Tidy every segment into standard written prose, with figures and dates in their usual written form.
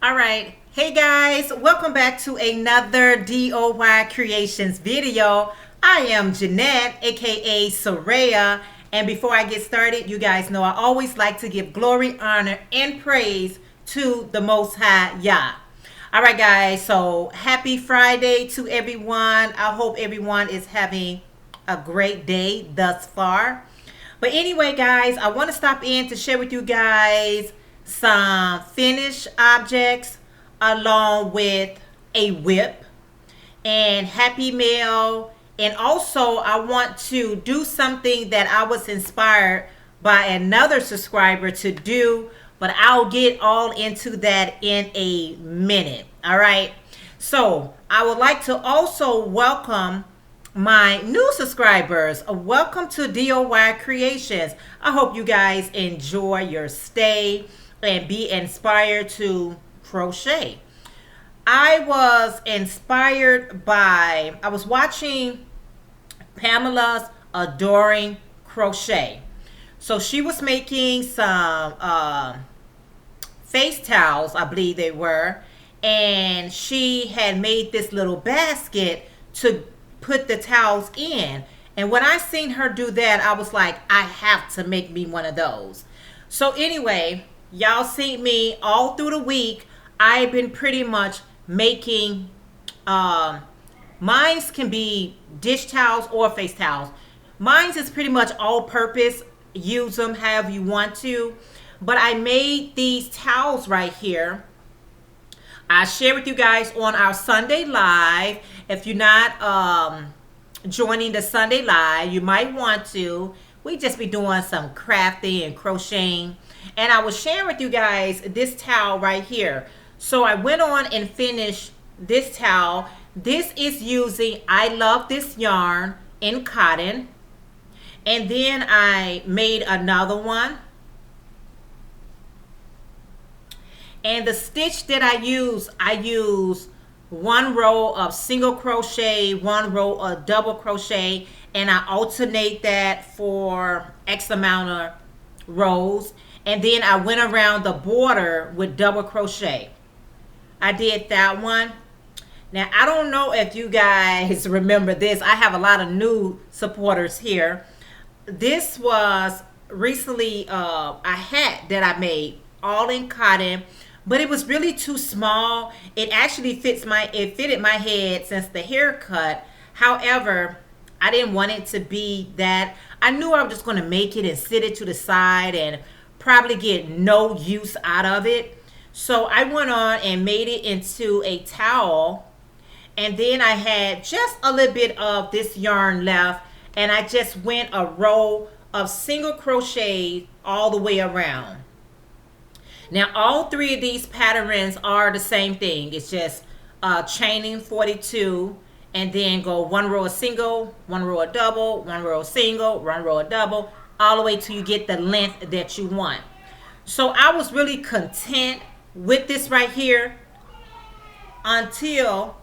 All right. Hey guys, welcome back to another DOY Creations video. I am Jeanette, aka Soraya. And before I get started, you guys know I always like to give glory, honor, and praise to the Most High Yah. All right, guys. So happy Friday to everyone. I hope everyone is having a great day thus far. But anyway, guys, I want to stop in to share with you guys some finished objects along with a whip and happy mail. And also, I want to do something that I was inspired by another subscriber to do, but I'll get all into that in a minute. All right. So I would like to also welcome my new subscribers. Welcome to DOY Creations. I hope you guys enjoy your stay and be inspired to crochet. I was inspired by, I was watching Pamela's Adoring Crochet. So she was making some face towels, I believe they were, and she had made this little basket to put the towels in. And when I seen her do that, I was like, I have to make me one of those. So anyway, y'all seen me all through the week. I've been pretty much making mine's can be dish towels or face towels. Mine's is pretty much all purpose. Use them however you want to. But I made these towels right here. I share with you guys on our Sunday Live. If you're not joining the Sunday Live, you might want to. We just be doing some crafting and crocheting. And I was sharing with you guys this towel right here. So I went on and finished this towel. This is using I Love This Yarn in cotton. And then I made another one. And the stitch that I use one row of single crochet, one row of double crochet, and I alternate that for X amount of rows. And then I went around the border with double crochet. I did that one. Now, I don't know if you guys remember this. I have a lot of new supporters here. This was recently a hat that I made, all in cotton, but it was really too small. It actually fitted my head since the haircut. However, I didn't want it to be that. I knew I was just going to make it and sit it to the side and probably get no use out of it. So I went on and made it into a towel. And then I had just a little bit of this yarn left. And I just went a row of single crochet all the way around. Now, all three of these patterns are the same thing. It's just chaining 42 and then go one row of single, one row of double, one row of single, one row of double, all the way till you get the length that you want. So I was really content with this right here until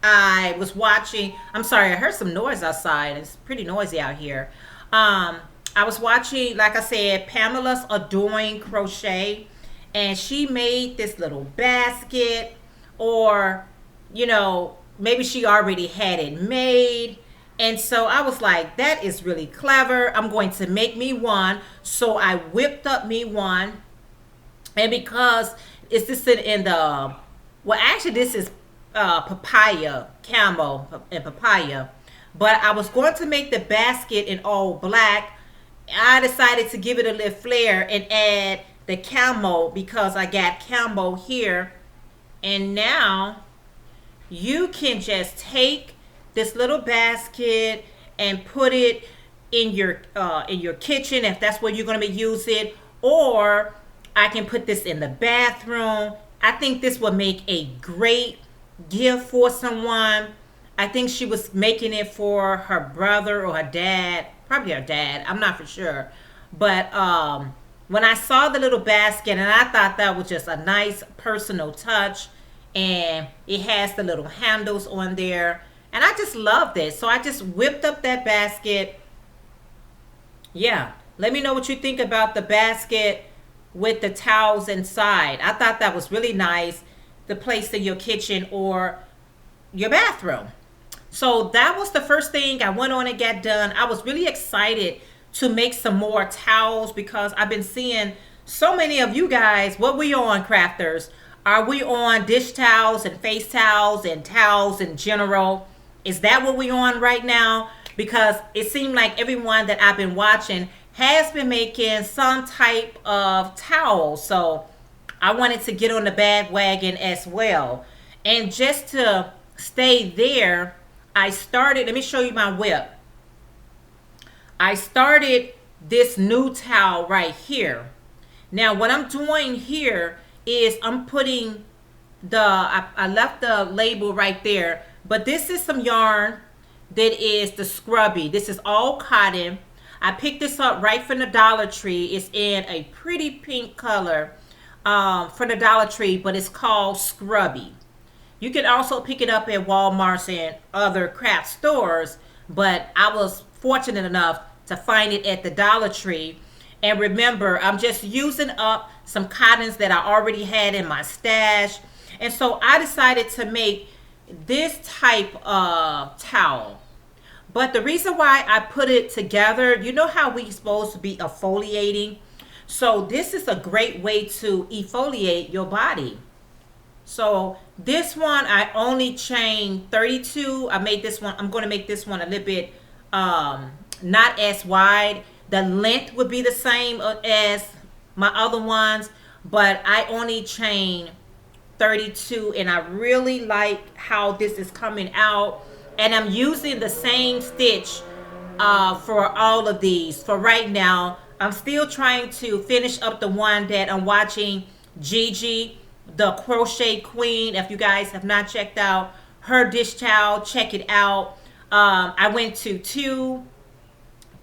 I was watching. I'm sorry, I heard some noise outside. It's pretty noisy out here. I was watching, like I said, Pamela's Adoring Crochet, and she made this little basket, or, you know, maybe she already had it made. And so I was like, that is really clever. I'm going to make me one. So I whipped up me one. And because it's this in the, well, actually this is papaya, camel and papaya. But I was going to make the basket in all black. I decided to give it a little flair and add the camo because I got camo here. And now you can just take this little basket and put it in your kitchen if that's where you're going to be using it, or I can put this in the bathroom. I think this would make a great gift for someone. I think she was making it for her brother or her dad, probably her dad. I'm not for sure. But when I saw the little basket, and I thought that was just a nice personal touch, and it has the little handles on there, and I just love this. So I just whipped up that basket. Yeah, let me know what you think about the basket. with the towels inside. I thought that was really nice to place in your kitchen or your bathroom. So that was the first thing I went on and got done. I was really excited to make some more towels because I've been seeing so many of you guys. What we on, crafters? Are we on dish towels and face towels and towels in general? Is that what we on right now? Because it seemed like everyone that I've been watching has been making some type of towel. So I wanted to get on the bandwagon as well. And just to stay there, I started, let me show you my whip. I started this new towel right here. Now what I'm doing here is I'm putting I left the label right there, but this is some yarn that is the scrubby. This is all cotton. I picked this up right from the Dollar Tree. It's in a pretty pink color from the Dollar Tree, but it's called Scrubby. You can also pick it up at Walmart's and other craft stores, but I was fortunate enough to find it at the Dollar Tree. And remember, I'm just using up some cottons that I already had in my stash. And so I decided to make this type of towel. But the reason why I put it together, you know how we're supposed to be exfoliating? So this is a great way to exfoliate your body. So this one, I only chained 32. I made this one, I'm going to make this one a little bit not as wide. The length would be the same as my other ones, but I only chained 32, and I really like how this is coming out. And I'm using the same stitch for all of these. For right now, I'm still trying to finish up the one that I'm watching, Gigi, the Crochet Queen. If you guys have not checked out her dish towel, check it out. I went to two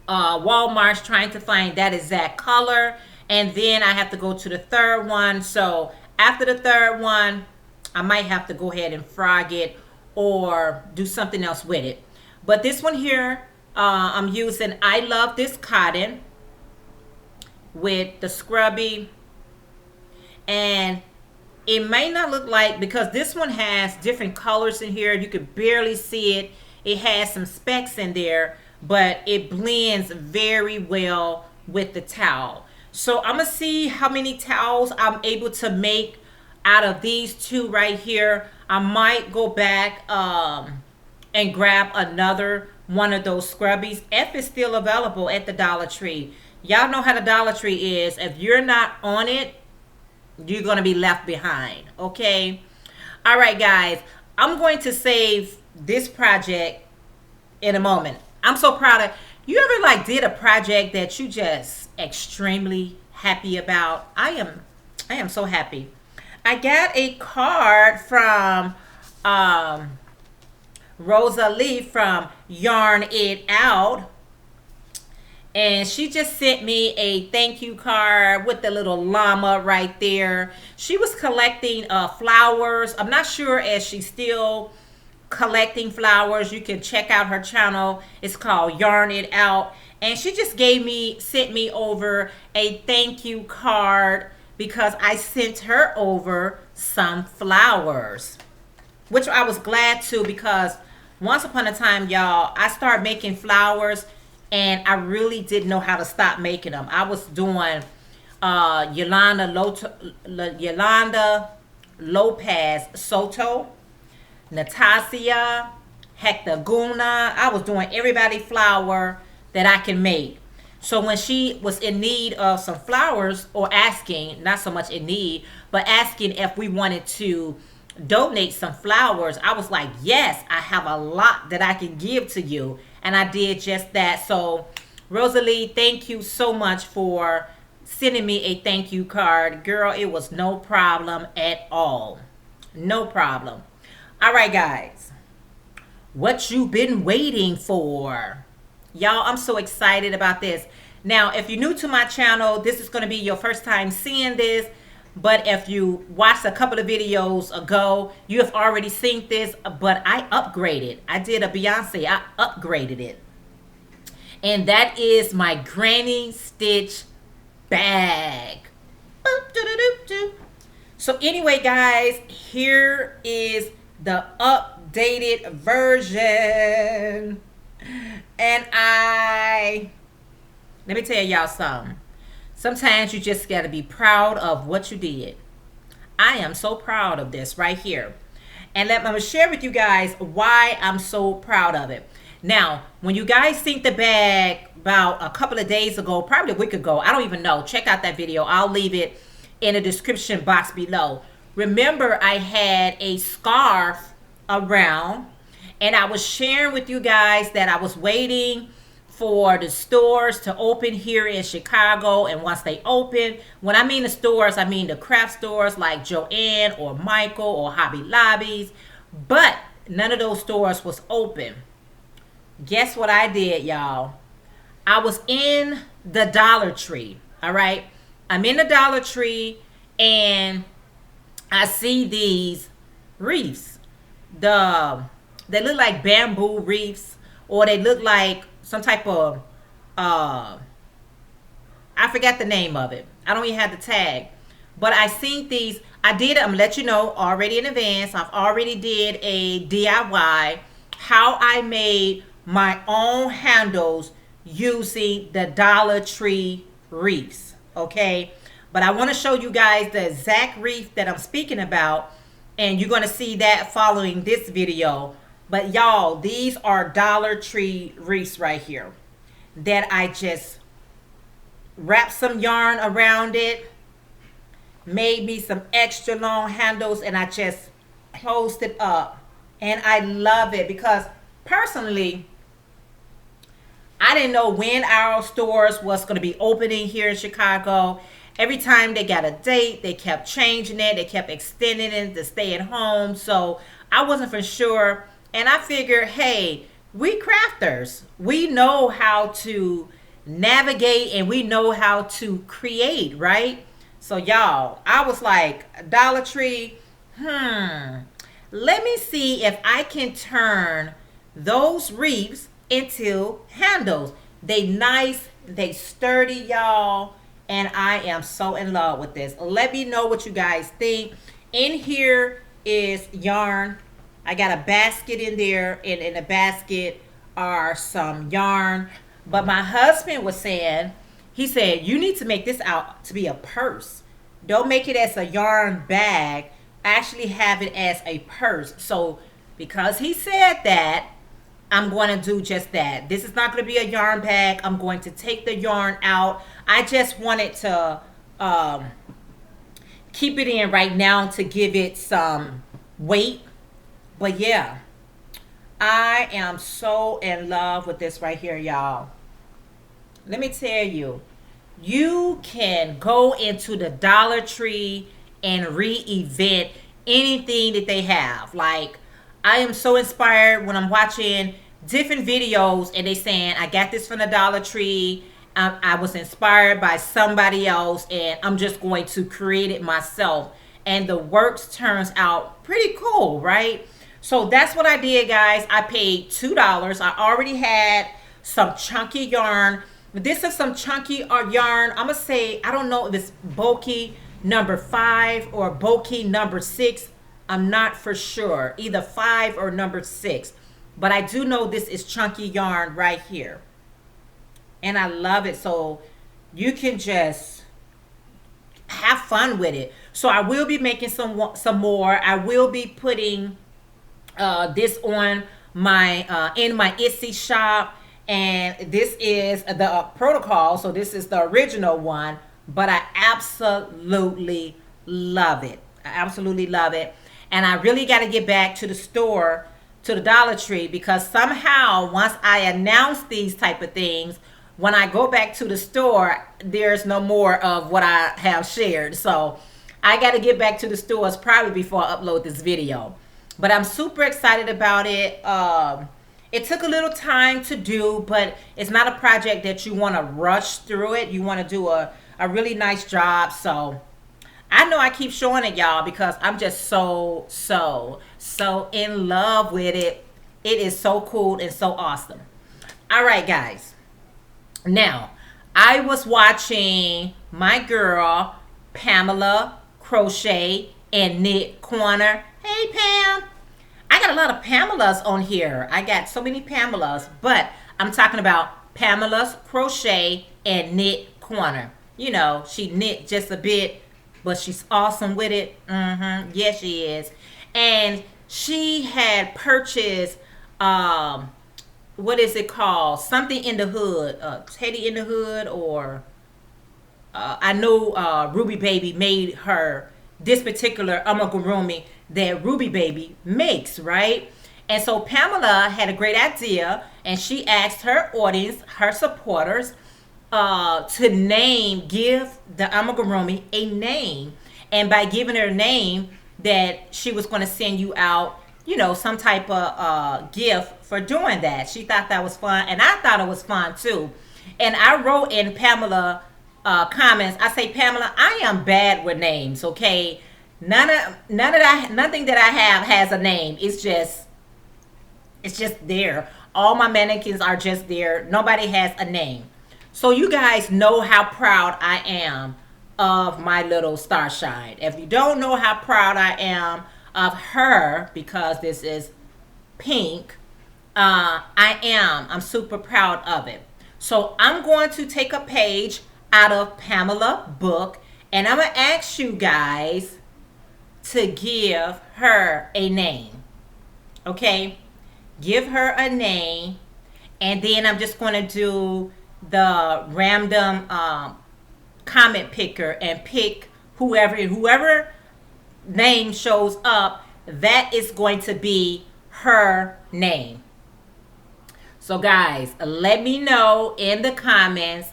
Walmart's trying to find that exact color, and then I have to go to the third one. So after the third one, I might have to go ahead and frog it or do something else with it. But this one here, I'm using I Love This Cotton with the scrubby. And it may not look like, because this one has different colors in here, you could barely see it. It has some specks in there, but it blends very well with the towel. So I'm gonna see how many towels I'm able to make out of these two right here. I might go back and grab another one of those scrubbies if it's still available at the Dollar Tree. Y'all know how the Dollar Tree is. If you're not on it, you're gonna be left behind. Okay, all right guys, I'm going to save this project in a moment. I'm so proud of you. Ever like did a project that you just extremely happy about? I am so happy. I got a card from Rosalie from Yarn It Out, and she just sent me a thank you card with the little llama right there. She was collecting flowers. I'm not sure if she's still collecting flowers. You can check out her channel. It's called Yarn It Out, and she just sent me over a thank you card because I sent her over some flowers, which I was glad to, because once upon a time, y'all, I started making flowers and I really didn't know how to stop making them. I was doing Yolanda Lopez Soto, Natasha, Hectaguna. I was doing everybody flower that I can make. So when she was in need of some flowers, or asking, not so much in need, but asking if we wanted to donate some flowers, I was like, yes, I have a lot that I can give to you. And I did just that. So Rosalie, thank you so much for sending me a thank you card. Girl, it was no problem at all. No problem. All right, guys. What you been waiting for? Y'all, I'm so excited about this. Now, if you're new to my channel, this is going to be your first time seeing this. But if you watched a couple of videos ago, you have already seen this. But I upgraded. I did a Beyonce. I upgraded it. And that is my Granny Stitch bag. So anyway, guys, here is the updated version. And let me tell y'all something. Sometimes you just got to be proud of what you did. I am so proud of this right here. And I'm going to share with you guys why I'm so proud of it. Now, when you guys seen the bag about a couple of days ago, probably a week ago, I don't even know. Check out that video. I'll leave it in the description box below. Remember, I had a scarf around, and I was sharing with you guys that I was waiting for the stores to open here in Chicago. And once they open, when I mean the stores, I mean the craft stores like Joann or Michael or Hobby Lobbies. But none of those stores was open. Guess what I did, y'all? I was in the Dollar Tree, all right? I'm in the Dollar Tree, and I see these wreaths. They look like bamboo wreaths, or they look like some type of, I forgot the name of it. I don't even have the tag. But I seen these. I'm going to let you know already in advance. I've already did a DIY, how I made my own handles using the Dollar Tree wreaths, okay? But I want to show you guys the exact wreath that I'm speaking about, and you're going to see that following this video. But y'all, these are Dollar Tree wreaths right here that I just wrapped some yarn around it, made me some extra long handles, and I just closed it up. And I love it because personally, I didn't know when our stores was going to be opening here in Chicago. Every time they got a date, they kept changing it. They kept extending it to stay at home. So I wasn't for sure. And I figured, hey, we crafters, we know how to navigate and we know how to create, right? So y'all, I was like, Dollar Tree, let me see if I can turn those wreaths into handles. They nice, they sturdy, y'all, and I am so in love with this. Let me know what you guys think. In here is yarn. I got a basket in there, and in the basket are some yarn. But my husband was saying, he said, you need to make this out to be a purse. Don't make it as a yarn bag. Actually have it as a purse. So because he said that, I'm going to do just that. This is not going to be a yarn bag. I'm going to take the yarn out. I just wanted to keep it in right now to give it some weight. But yeah, I am so in love with this right here, y'all. Let me tell you, you can go into the Dollar Tree and re-event anything that they have. Like, I am so inspired when I'm watching different videos and they saying, I got this from the Dollar Tree. I was inspired by somebody else and I'm just going to create it myself. And the works turns out pretty cool, right? So that's what I did, guys. I paid $2. I already had some chunky yarn. This is some chunky yarn. I'm going to say, I don't know if it's bulky number 5 or bulky number 6. I'm not for sure. Either 5 or number 6. But I do know this is chunky yarn right here. And I love it. So you can just have fun with it. So I will be making some more. I will be putting this on my in my Etsy shop. And this is the protocol. So this is the original one. But I absolutely love it. I absolutely love it. And I really got to get back to the store, to the Dollar Tree, because somehow once I announce these type of things, when I go back to the store, there's no more of what I have shared. So I got to get back to the stores probably before I upload this video. But I'm super excited about it. It took a little time to do, but it's not a project that you want to rush through it. You want to do a really nice job. So I know I keep showing it, y'all, because I'm just so in love with it. It is so cool and so awesome. All right, guys. Now, I was watching my girl, Pamela Crochet and Knit Corner. Hey, Pam. I got a lot of Pamelas on here. I got so many Pamelas, but I'm talking about Pamela's Crochet and Knit Corner. You know, she knit just a bit, but she's awesome with it. Yes, she is. And she had purchased, what is it called? Something in the Hood. Teddy in the Hood, or I know Ruby Baby made her this particular amigurumi that Ruby Baby makes, right? And so Pamela had a great idea, and she asked her audience, her supporters, to give the amigurumi a name. And by giving her a name, that she was going to send you out, you know, some type of gift for doing that. She thought that was fun, and I thought it was fun too. And I wrote in Pamela comments, I say, Pamela, I am bad with names, okay? Nothing that I have has a name. It's just there. All my mannequins are just there. Nobody has a name. So you guys know how proud I am of my little Starshine. If you don't know how proud I am of her, because this is pink, I'm super proud of it. So I'm going to take a page out of Pamela's book, and I'm going to ask you guys to give her a name. Okay? Give her a name, and then I'm just going to do the random comment picker and pick whoever name shows up. That is going to be her name. So guys, let me know in the comments.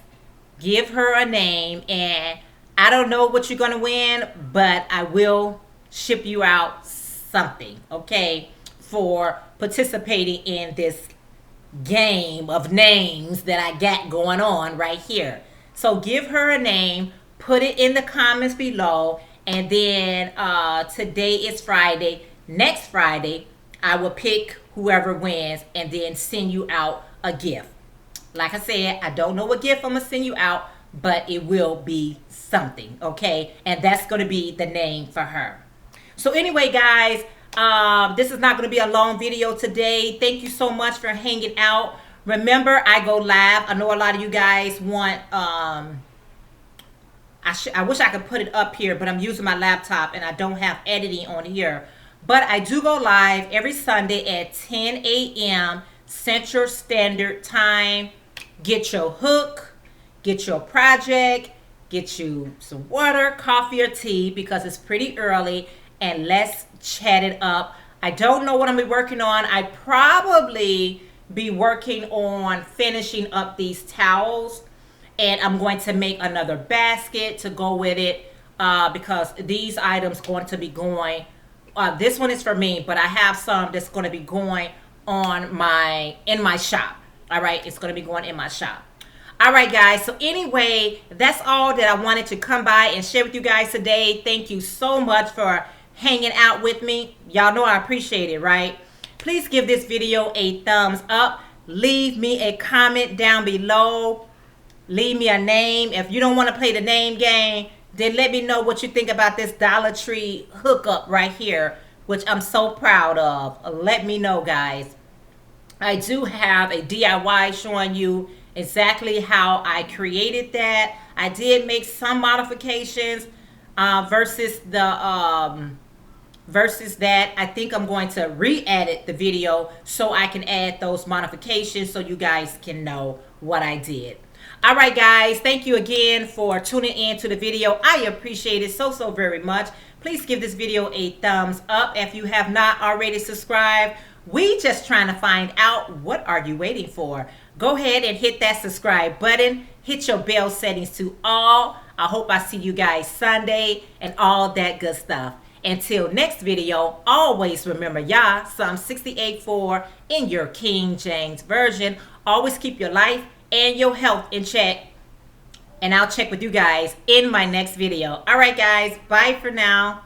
Give her a name, and I don't know what you're gonna win, but I will ship you out something, okay, for participating in this game of names that I got going on right here. So give her a name, put it in the comments below, and then today is Friday. Next Friday, I will pick whoever wins and then send you out a gift. Like I said, I don't know what gift I'm going to send you out, but it will be something, okay? And that's going to be the name for her. So anyway, guys, this is not going to be a long video today. Thank you so much for hanging out. Remember, I go live. I know a lot of you guys want, I wish I could put it up here, but I'm using my laptop and I don't have editing on here. But I do go live every Sunday at 10 a.m. Central Standard Time. Get your hook, get your project, get you some water, coffee, or tea, because it's pretty early, and let's chat it up. I don't know what I'm going to be working on. I probably be working on finishing up these towels, and I'm going to make another basket to go with it, because these items going to be going, this one is for me, but I have some that's going to be going on in my shop. All right, it's going to be going in my shop. All right, guys, so anyway, that's all that I wanted to come by and share with you guys today. Thank you so much for hanging out with me. Y'all know I appreciate it, right? Please give this video a thumbs up. Leave me a comment down below. Leave me a name. If you don't want to play the name game, then let me know what you think about this Dollar Tree hookup right here, which I'm so proud of. Let me know, guys. I do have a DIY showing you exactly how I created that. I did make some modifications versus that. I think I'm going to re-edit the video so I can add those modifications so you guys can know what I did. All right, guys, thank you again for tuning in to the video. I appreciate it so very much. Please give this video a thumbs up if you have not already subscribed. We just trying to find out, what are you waiting for? Go ahead and hit that subscribe button. Hit your bell settings to all. I hope I see you guys Sunday and all that good stuff. Until next video, always remember, y'all, Psalm 68:4 in your King James Version. Always keep your life and your health in check. And I'll check with you guys in my next video. All right, guys, bye for now.